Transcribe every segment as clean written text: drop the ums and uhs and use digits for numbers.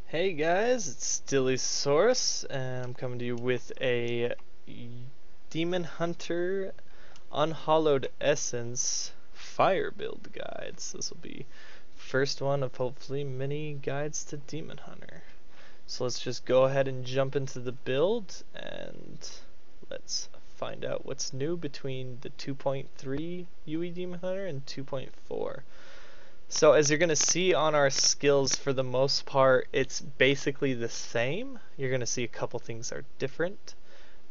Hey guys, it's Dillysaurus, and I'm coming to you with a Demon Hunter Unhallowed Essence Fire Build Guide. So this will be first one of hopefully many guides to Demon Hunter. So let's just go ahead and jump into the build, and let's find out what's new between the 2.3 UE Demon Hunter and 2.4. So as you're going to see on our skills, for the most part, it's basically the same. You're going to see a couple things are different,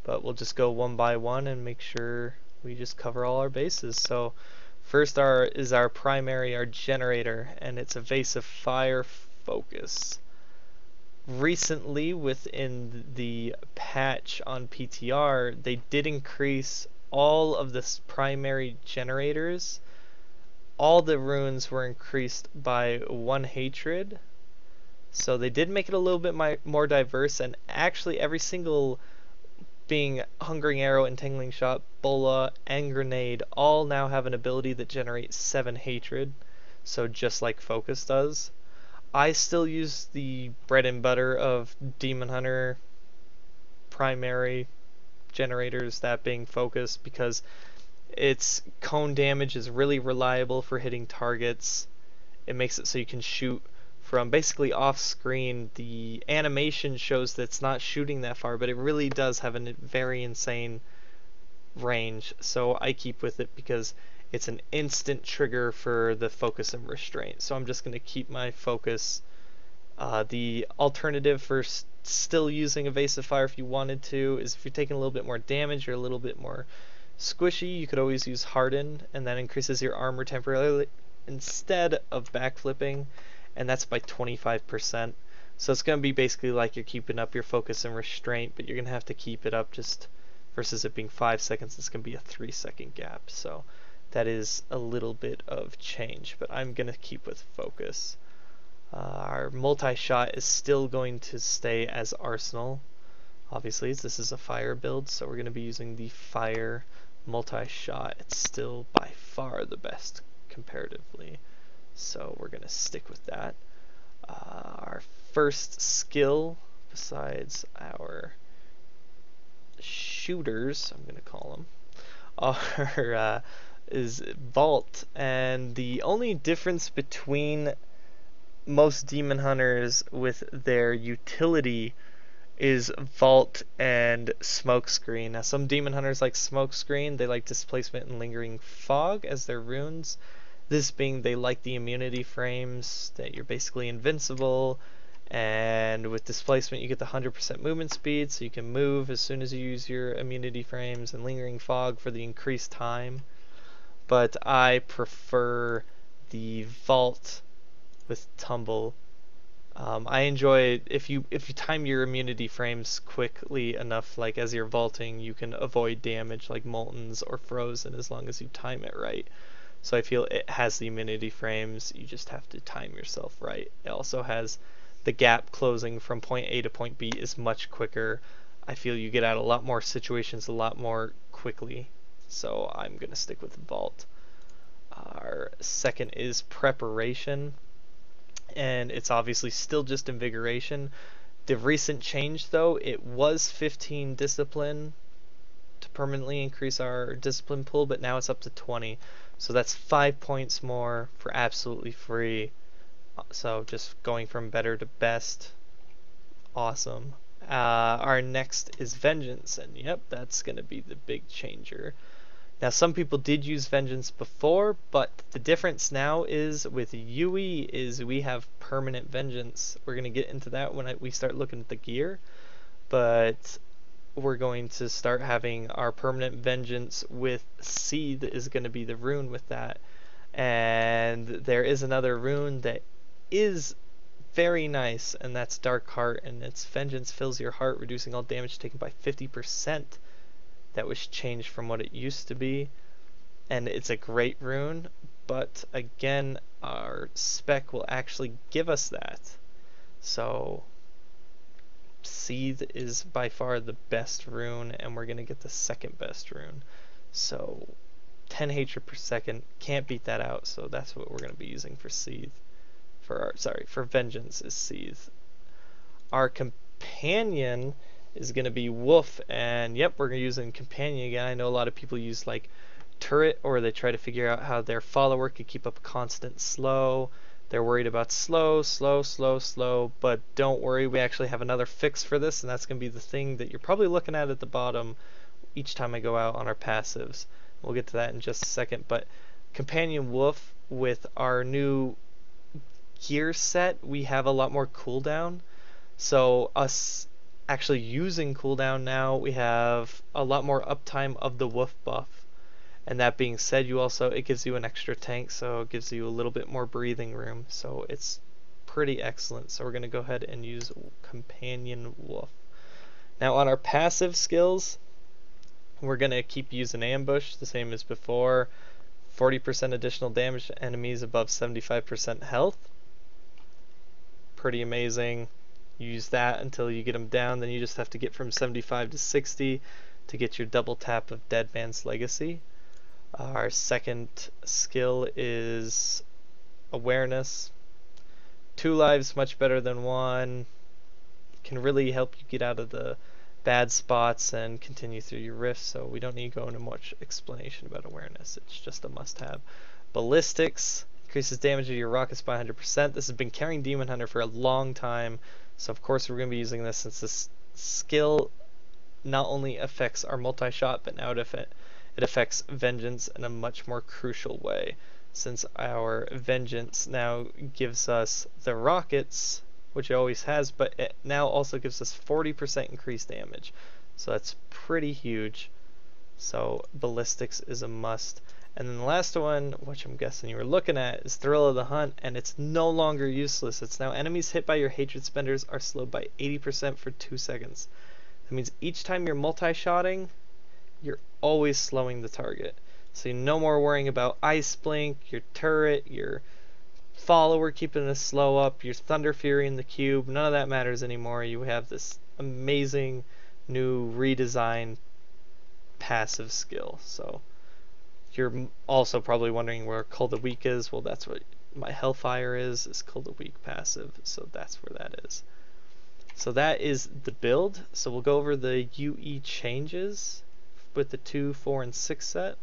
but we'll just go one by one and make sure we just cover all our bases. So first is our primary, our generator, and it's Evasive Fire Focus. Recently, within the patch on PTR, they did increase all of the primary generators. All the runes were increased by 1 hatred, so they did make it a little bit more diverse, and actually every single being Hungering Arrow, Entangling Shot, Bola, and Grenade all now have an ability that generates 7 hatred, so just like Focus does. I still use the bread and butter of Demon Hunter primary generators, that being Focus, because its cone damage is really reliable for hitting targets. It makes it so you can shoot from basically off screen. The animation shows that it's not shooting that far, but it really does have a very insane range. So I keep with it because it's an instant trigger for the focus and restraint. So I'm just going to keep my focus. The alternative for still using Evasive Fire if you wanted to is if you're taking a little bit more damage or a little bit more squishy, you could always use Harden, and that increases your armor temporarily instead of backflipping, and that's by 25%. So it's going to be basically like you're keeping up your focus and restraint, but you're going to have to keep it up, just versus it being 5 seconds, it's going to be a 3-second gap. So that is a little bit of change, but I'm going to keep with focus. Our multi-shot is still going to stay as Arsenal. Obviously, this is a fire build, so we're going to be using the fire multi-shot. It's still by far the best comparatively, so we're going to stick with that. Our first skill, besides our shooters, I'm going to call them, is Vault, and the only difference between most Demon Hunters with their utility is Vault and Smokescreen. Now, some Demon Hunters like Smokescreen, they like Displacement and Lingering Fog as their runes. This being they like the immunity frames, that you're basically invincible, and with Displacement you get the 100% movement speed, so you can move as soon as you use your immunity frames, and Lingering Fog for the increased time. But I prefer the Vault with Tumble. I enjoy if you time your immunity frames quickly enough, like as you're vaulting, you can avoid damage like Moltens or Frozen as long as you time it right. So I feel it has the immunity frames, you just have to time yourself right. It also has the gap closing from point A to point B is much quicker. I feel you get out a lot more situations a lot more quickly. So I'm going to stick with Vault. Our second is Preparation, and it's obviously still just Invigoration. The recent change, though, it was 15 discipline to permanently increase our discipline pool, but now it's up to 20, so that's 5 points more for absolutely free. So just going from better to best, awesome. Our next is Vengeance, and yep, that's going to be the big changer. Now, some people did use Vengeance before, but the difference now is with UE is we have permanent Vengeance. We're going to get into that when we start looking at the gear, but we're going to start having our permanent Vengeance with Seethe is going to be the rune with that. And there is another rune that is very nice, and that's Dark Heart, and its Vengeance fills your heart, reducing all damage taken by 50%. That was changed from what it used to be, and it's a great rune, but again, our spec will actually give us that. So Seethe is by far the best rune, and we're going to get the second best rune. So 10 hatred per second, can't beat that out, so that's what we're going to be using for Seethe. For Vengeance is Seethe. Our companion is going to be Wolf, and yep, we're using companion again. I know a lot of people use like turret, or they try to figure out how their follower could keep up a constant slow. They're worried about slow, but don't worry, we actually have another fix for this, and that's going to be the thing that you're probably looking at the bottom each time I go out on our passives. We'll get to that in just a second, but companion Wolf, with our new gear set, we have a lot more cooldown. So us actually using cooldown now, we have a lot more uptime of the Wolf buff. And that being said, it gives you an extra tank, so it gives you a little bit more breathing room. So it's pretty excellent. So we're going to go ahead and use Companion Wolf. Now on our passive skills, we're going to keep using Ambush, the same as before. 40% additional damage to enemies above 75% health. Pretty amazing. You use that until you get them down, then you just have to get from 75 to 60 to get your double tap of Dead Man's Legacy. Our second skill is Awareness. 2 lives, much better than 1. Can really help you get out of the bad spots and continue through your rifts, so we don't need to go into much explanation about Awareness. It's just a must-have. Ballistics increases damage of your rockets by 100%. This has been carrying Demon Hunter for a long time, so of course we're going to be using this, since this skill not only affects our multi-shot, but now it affects Vengeance in a much more crucial way, since our Vengeance now gives us the rockets, which it always has, but it now also gives us 40% increased damage. So that's pretty huge. So Ballistics is a must. And then the last one, which I'm guessing you were looking at, is Thrill of the Hunt, and it's no longer useless. It's now enemies hit by your Hatred Spenders are slowed by 80% for 2 seconds. That means each time you're multi-shotting, you're always slowing the target. So no more worrying about Ice Blink, your turret, your follower keeping the slow up, your Thunder Fury in the cube. None of that matters anymore. You have this amazing new redesigned passive skill. So you're also probably wondering where Call the Weak is. Well, that's what my Hellfire is Call the Weak passive. So that's where that is. So that is the build. So we'll go over the UE changes with the 2, 4, and 6 set.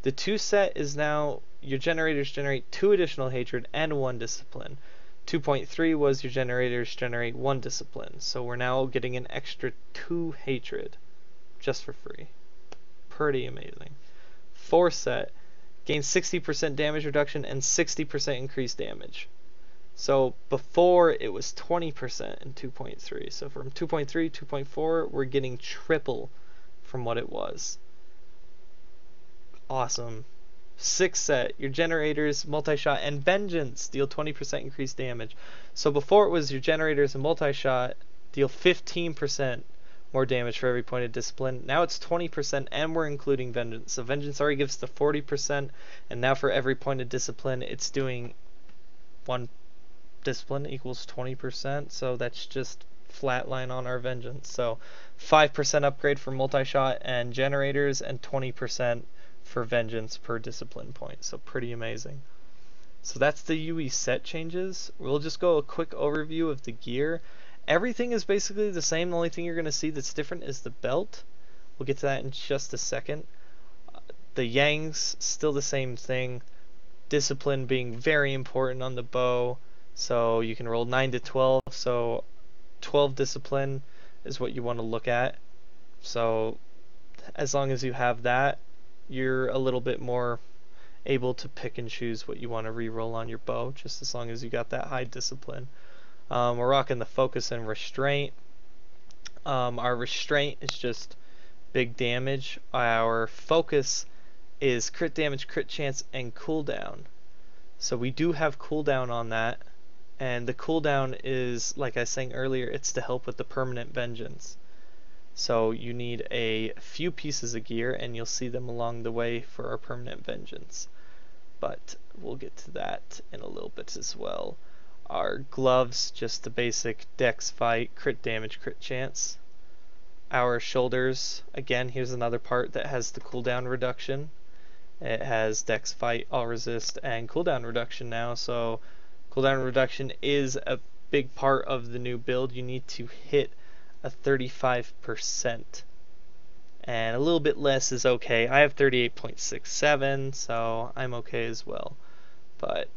The 2 set is now your generators generate 2 additional hatred and 1 discipline. 2.3 was your generators generate 1 discipline. So we're now getting an extra 2 hatred just for free. Pretty amazing. 4 set gains 60% damage reduction and 60% increased damage. So before it was 20% in 2.3. So from 2.3, 2.4, we're getting triple from what it was. Awesome. 6 set, your generators, multi-shot, and Vengeance deal 20% increased damage. So before it was your generators and multi-shot deal 15% more damage for every point of discipline. Now it's 20%, and we're including Vengeance. So Vengeance already gives the 40%, and now for every point of discipline, it's doing 1 discipline equals 20%. So that's just flatline on our Vengeance. So 5% upgrade for multi-shot and generators, and 20% for Vengeance per discipline point. So pretty amazing. So that's the UE set changes. We'll just go a quick overview of the gear. Everything is basically the same. The only thing you're going to see that's different is the belt. We'll get to that in just a second. The Yang's still the same thing. Discipline being very important on the bow. So you can roll 9 to 12. So 12 discipline is what you want to look at. So as long as you have that, you're a little bit more able to pick and choose what you want to re-roll on your bow, just as long as you got that high discipline. We're rocking the focus and restraint. Our restraint is just big damage. Our focus is crit damage, crit chance, and cooldown. So we do have cooldown on that, and the cooldown is, like I was saying earlier, it's to help with the permanent Vengeance. So you need a few pieces of gear, and you'll see them along the way for our permanent Vengeance. But we'll get to that in a little bit as well. Our gloves, just the basic dex fight, crit damage, crit chance. Our shoulders, again, here's another part that has the cooldown reduction. It has dex fight, all resist, and cooldown reduction now. So cooldown reduction is a big part of the new build. You need to hit a 35%. And a little bit less is okay. I have 38.67, so I'm okay as well. But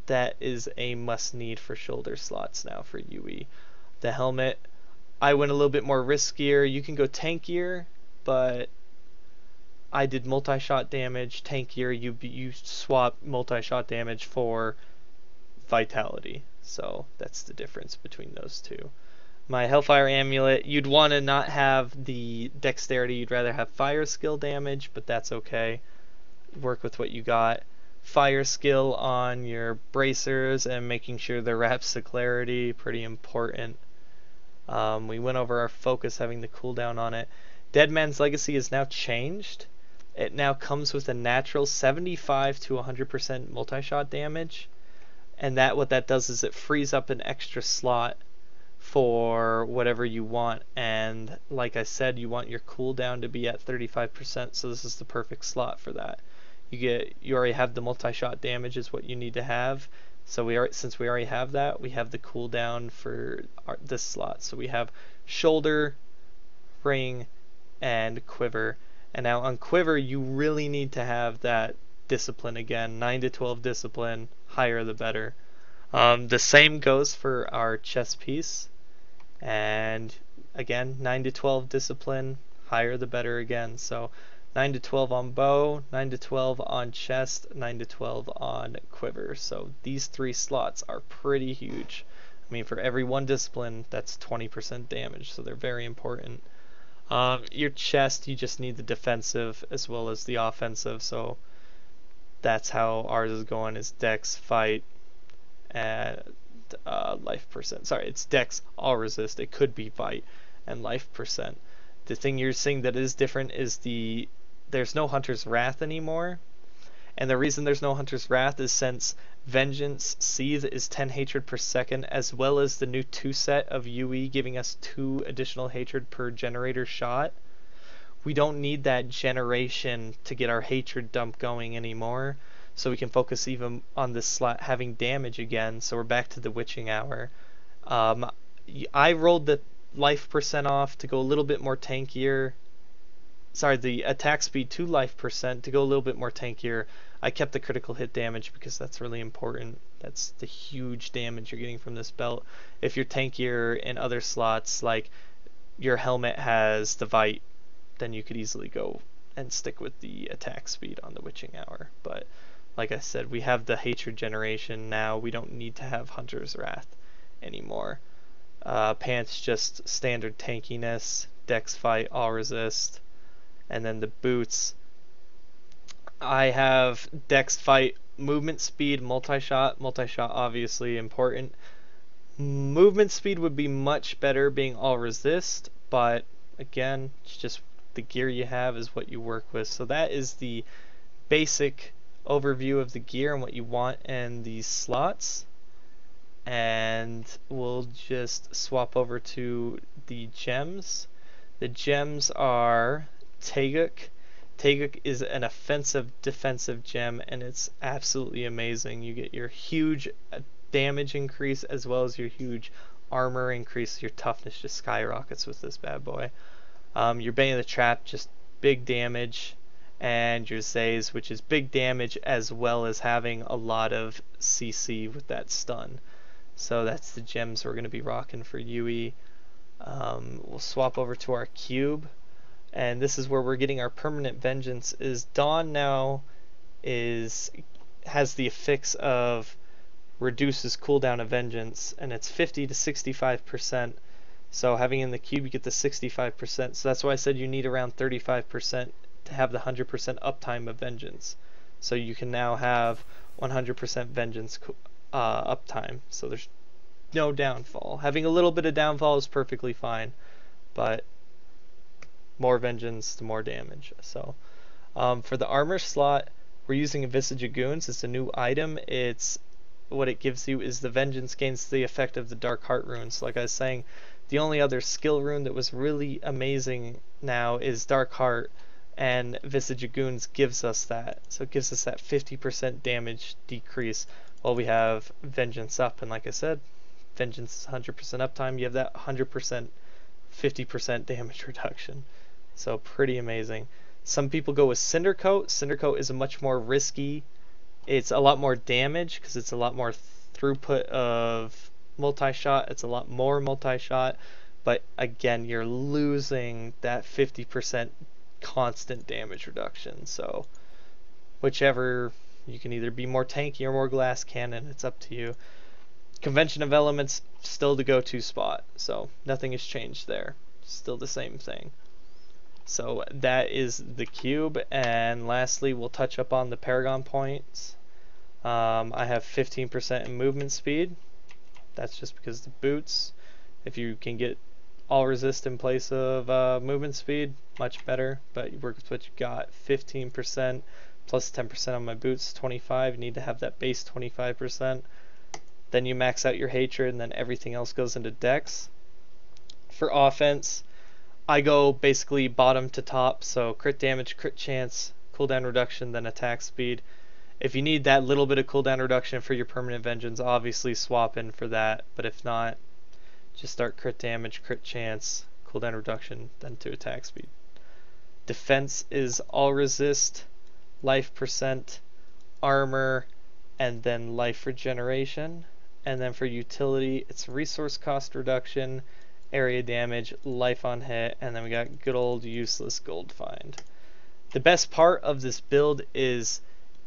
that is a must-need for shoulder slots now for UE. The helmet, I went a little bit more riskier. You can go tankier, but I did multi-shot damage. Tankier, you swap multi-shot damage for vitality. So that's the difference between those two. My Hellfire Amulet, you'd want to not have the dexterity, you'd rather have fire skill damage, but that's okay. Work with what you got. Fire skill on your bracers and making sure they're wraps to clarity, pretty important. We went over our focus having the cooldown on it. Dead Man's Legacy is now changed. It now comes with a natural 75 to 100% multi-shot damage. And what that does is it frees up an extra slot for whatever you want, and like I said, you want your cooldown to be at 35%, so this is the perfect slot for that. You already have the multi-shot damage is what you need to have, so since we already have that, we have the cooldown for this slot. So we have shoulder, ring, and quiver. And now on quiver, you really need to have that discipline again, 9 to 12 discipline, higher the better. The same goes for our chest piece. And again, 9 to 12 discipline, higher the better again. So 9 to 12 on bow, 9 to 12 on chest, 9 to 12 on quiver. So these 3 slots are pretty huge. I mean, for every 1 discipline, that's 20% damage, so they're very important. Your chest, you just need the defensive as well as the offensive, so that's how ours is going, is dex, fight, and life percent. Sorry, it's dex, all resist. It could be fight and life percent. The thing you're seeing that is different is there's no Hunter's Wrath anymore. And the reason there's no Hunter's Wrath is since Vengeance Seethe is 10 hatred per second, as well as the new 2 set of UE giving us 2 additional hatred per generator shot. We don't need that generation to get our hatred dump going anymore. So we can focus even on this slot having damage again. So we're back to the Witching Hour. I rolled the life percent off to go a little bit more tankier. Sorry, the attack speed to life percent to go a little bit more tankier. I kept the critical hit damage because that's really important. That's the huge damage you're getting from this belt. If you're tankier in other slots, like your helmet has the Vite, then you could easily go and stick with the attack speed on the Witching Hour. But like I said, we have the hatred generation now. We don't need to have Hunter's Wrath anymore. Pants just standard tankiness, dex, fight, all resist. And then the boots, I have dex, fight, movement speed, multi-shot. Multi-shot obviously important. Movement speed would be much better being all resist, but again, it's just the gear you have is what you work with. So that is the basic overview of the gear and what you want in these slots. And we'll just swap over to the gems. The gems are Taeguk. Taeguk is an offensive defensive gem, and it's absolutely amazing. You get your huge damage increase as well as your huge armor increase. Your toughness just skyrockets with this bad boy. Your Bane of the Trap, just big damage, and your Zaze, which is big damage as well as having a lot of CC with that stun. So that's the gems we're going to be rocking for UE. We'll swap over to our cube. And this is where we're getting our permanent vengeance. Is Dawn now has the affix of reduces cooldown of vengeance, and it's 50 to 65%. So having in the cube you get the 65%. So that's why I said you need around 35% to have the 100% uptime of vengeance. So you can now have 100% vengeance uptime. So there's no downfall. Having a little bit of downfall is perfectly fine, but more vengeance, the more damage. So for the armor slot, we're using a Visage of Goons. It's a new item. It's what it gives you is the vengeance gains the effect of the Dark Heart runes. Like I was saying, the only other skill rune that was really amazing now is Dark Heart, and Visage of Goons gives us that. So it gives us that 50% damage decrease while we have vengeance up. And like I said, Vengeance is 100% uptime. You have that 100%, 50% damage reduction. So pretty amazing. Some people go with Cinder Coat. Cinder Coat is a much more risky. It's a lot more damage because it's a lot more throughput of multi-shot. It's a lot more multi-shot. But again, you're losing that 50% constant damage reduction. So whichever, you can either be more tanky or more glass cannon. It's up to you. Convention of Elements, still the go-to spot. So nothing has changed there. Still the same thing. So that is the cube. And lastly, we'll touch up on the Paragon points. I have 15% in movement speed. That's just because the boots. If you can get all resist in place of movement speed, much better. But you work with what you got. 15% plus 10% on my boots, 25. You need to have that base 25%. Then you max out your hatred, and then everything else goes into dex. For offense, I go basically bottom to top, so crit damage, crit chance, cooldown reduction, then attack speed. If you need that little bit of cooldown reduction for your permanent vengeance, obviously swap in for that, but if not, just start crit damage, crit chance, cooldown reduction, then to attack speed. Defense is all resist, life percent, armor, and then life regeneration. And then for utility, it's resource cost reduction, area damage, life on hit, and then we got good old useless gold find. The best part of this build is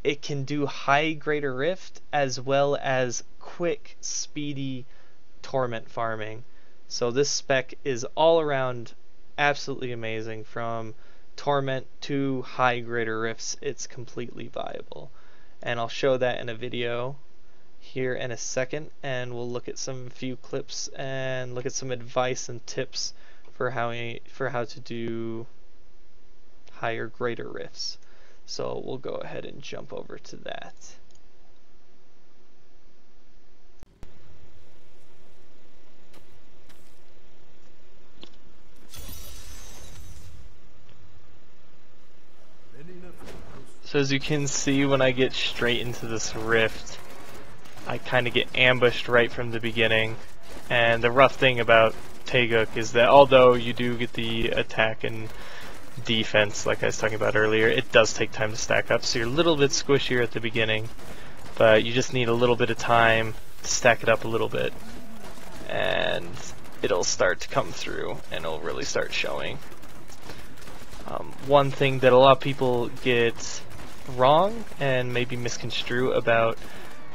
it can do high greater rift as well as quick, speedy torment farming. So this spec is all around absolutely amazing. From torment to high greater rifts, it's completely viable. And I'll show that in a video here in a second, and we'll look at some few clips and look at some advice and tips for how to do higher greater rifts. So we'll go ahead and jump over to that. So as you can see, when I get straight into this rift, I kind of get ambushed right from the beginning. And the rough thing about Taeguk is that although you do get the attack and defense like I was talking about earlier, it does take time to stack up, so you're a little bit squishier at the beginning, but you just need a little bit of time to stack it up a little bit, and it'll start to come through and it'll really start showing. One thing that a lot of people get wrong and maybe misconstrue about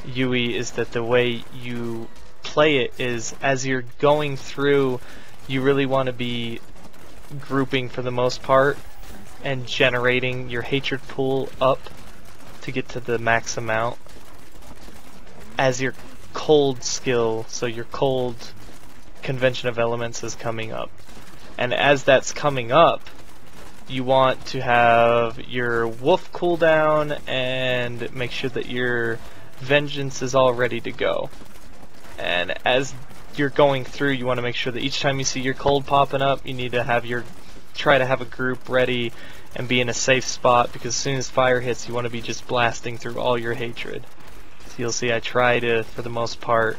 Yui is that the way you play it is, as you're going through, you really want to be grouping for the most part and generating your hatred pool up to get to the max amount as your cold skill, so your cold Convention of Elements is coming up. And as that's coming up, you want to have your wolf cooldown and make sure that your vengeance is all ready to go. And as you're going through, you want to make sure that each time you see your cold popping up, you need to try to have a group ready and be in a safe spot, because as soon as fire hits, you want to be just blasting through all your hatred. So you'll see I try to, for the most part,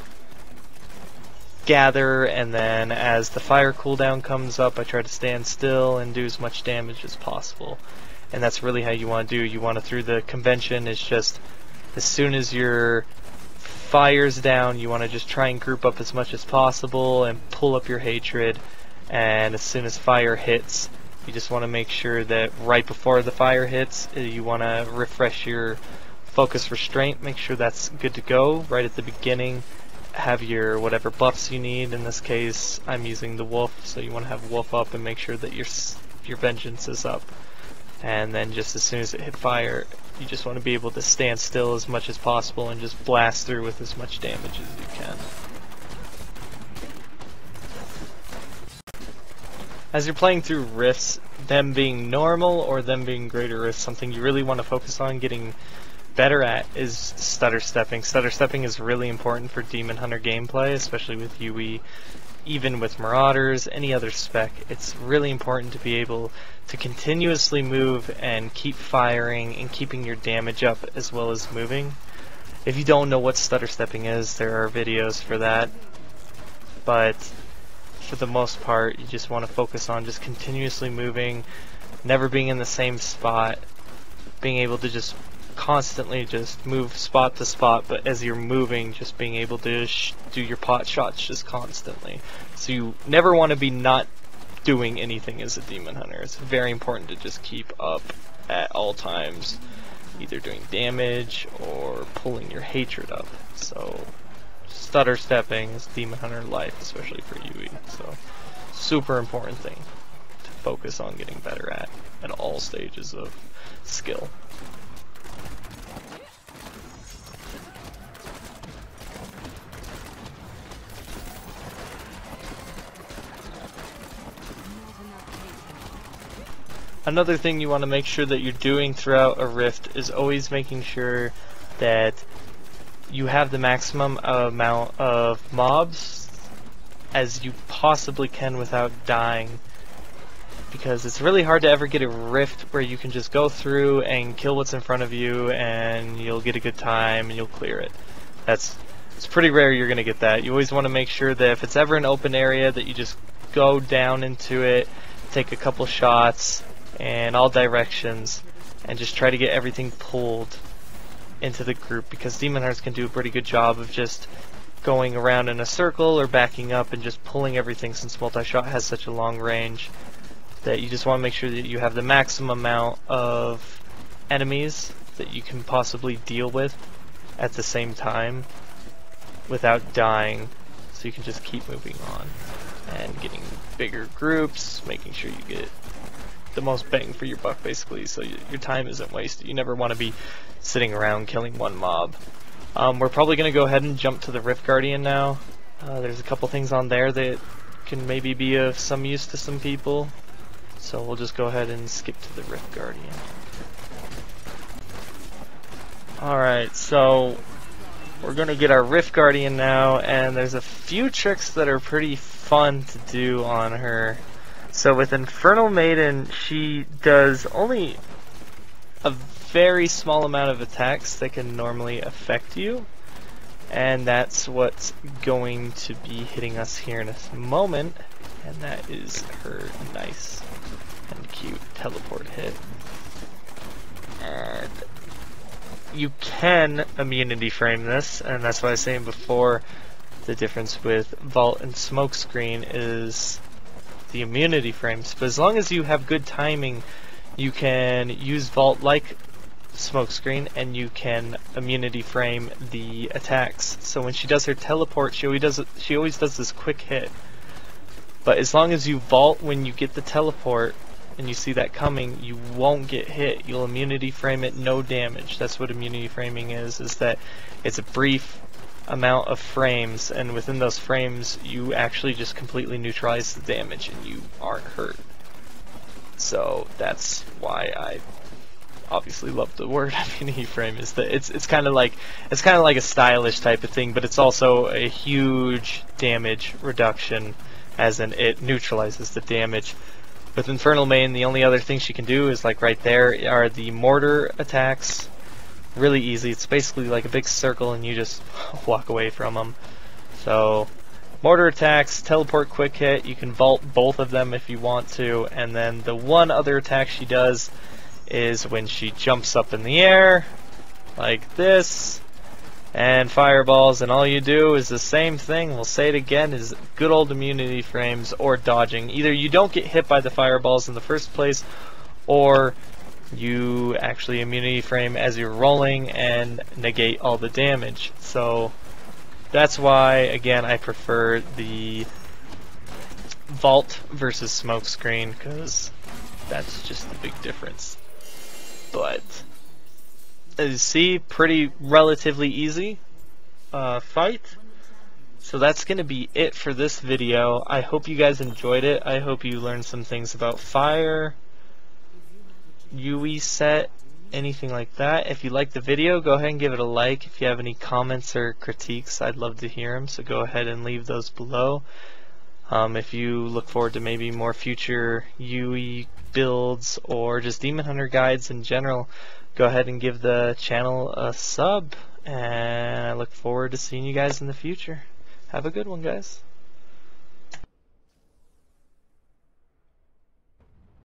gather, and then as the fire cooldown comes up, I try to stand still and do as much damage as possible. And that's really how you want to do. You want to, through the convention, is just as soon as your fire's down, you want to just try and group up as much as possible and pull up your hatred. And as soon as fire hits, you just want to make sure that right before the fire hits, you want to refresh your focus restraint, make sure that's good to go right at the beginning. Have your whatever buffs you need. In this case, I'm using the wolf, so you want to have wolf up and make sure that your vengeance is up. And then just as soon as it hit fire, you just want to be able to stand still as much as possible and just blast through with as much damage as you can. As you're playing through rifts, them being normal or them being greater rifts, something you really want to focus on getting better at is stutter stepping. Stutter stepping is really important for Demon Hunter gameplay, especially with Yui, even with Marauders, any other spec. It's really important to be able to continuously move and keep firing and keeping your damage up as well as moving. If you don't know what stutter stepping is, there are videos for that. but for the most part you just want to focus on just continuously moving, never being in the same spot, being able to just constantly just move spot to spot, but as you're moving just being able to do your pot shots just constantly. So you never want to be not doing anything as a demon hunter. It's very important to just keep up at all times, either doing damage or pulling your hatred up. So stutter stepping is demon hunter life, especially for UE. So super important thing to focus on getting better at all stages of skill. Another thing you want to make sure that you're doing throughout a rift is always making sure that you have the maximum amount of mobs as you possibly can without dying, because it's really hard to ever get a rift where you can just go through and kill what's in front of you and you'll get a good time and you'll clear it. It's pretty rare you're going to get that. You always want to make sure that if it's ever an open area that you just go down into it, take a couple shots in all directions, and just try to get everything pulled into the group, because demon hunters can do a pretty good job of just going around in a circle or backing up and just pulling everything, since multi-shot has such a long range that you just want to make sure that you have the maximum amount of enemies that you can possibly deal with at the same time without dying, so you can just keep moving on and getting bigger groups, making sure you get the most bang for your buck, basically, so your time isn't wasted. You never want to be sitting around killing one mob. We're probably going to go ahead and jump to the Rift Guardian now. There's a couple things on there that can maybe be of some use to some people, so we'll just go ahead and skip to the Rift Guardian. Alright, so we're going to get our Rift Guardian now, and there's a few tricks that are pretty fun to do on her. So with Infernal Maiden, she does only a very small amount of attacks that can normally affect you, and that's what's going to be hitting us here in a moment, and that is her nice and cute teleport hit. And you can immunity frame this, and that's why I was saying before, the difference with Vault and Smokescreen is the immunity frames. But as long as you have good timing, you can use Vault like Smokescreen, and you can immunity frame the attacks. So when she does her teleport, she always does this quick hit. But as long as you Vault when you get the teleport and you see that coming, you won't get hit. You'll immunity frame it, no damage. That's what immunity framing is that it's a brief amount of frames, and within those frames you actually just completely neutralize the damage and you aren't hurt. So that's why I obviously love the word immunity frame, is that it's kind of like a stylish type of thing, but it's also a huge damage reduction, as in it neutralizes the damage. With Infernal Maiden, the only other thing she can do is, like right there, are the mortar attacks. Really easy. It's basically like a big circle and you just walk away from them. So mortar attacks, teleport, quick hit, you can Vault both of them if you want to, and then the one other attack she does is when she jumps up in the air like this and fireballs, and all you do is the same thing, we'll say it again, is good old immunity frames or dodging. Either you don't get hit by the fireballs in the first place, or you actually immunity frame as you're rolling and negate all the damage. So that's why, again, I prefer the Vault versus Smokescreen, because that's just the big difference. But as you see, pretty relatively easy fight. So that's going to be it for this video. I hope you guys enjoyed it. I hope you learned some things about fire, UE set, anything like that. If you liked the video, go ahead and give it a like. If you have any comments or critiques, I'd love to hear them, so go ahead and leave those below. If you look forward to maybe more future UE builds or just Demon Hunter guides in general, go ahead and give the channel a sub, and I look forward to seeing you guys in the future. Have a good one, guys.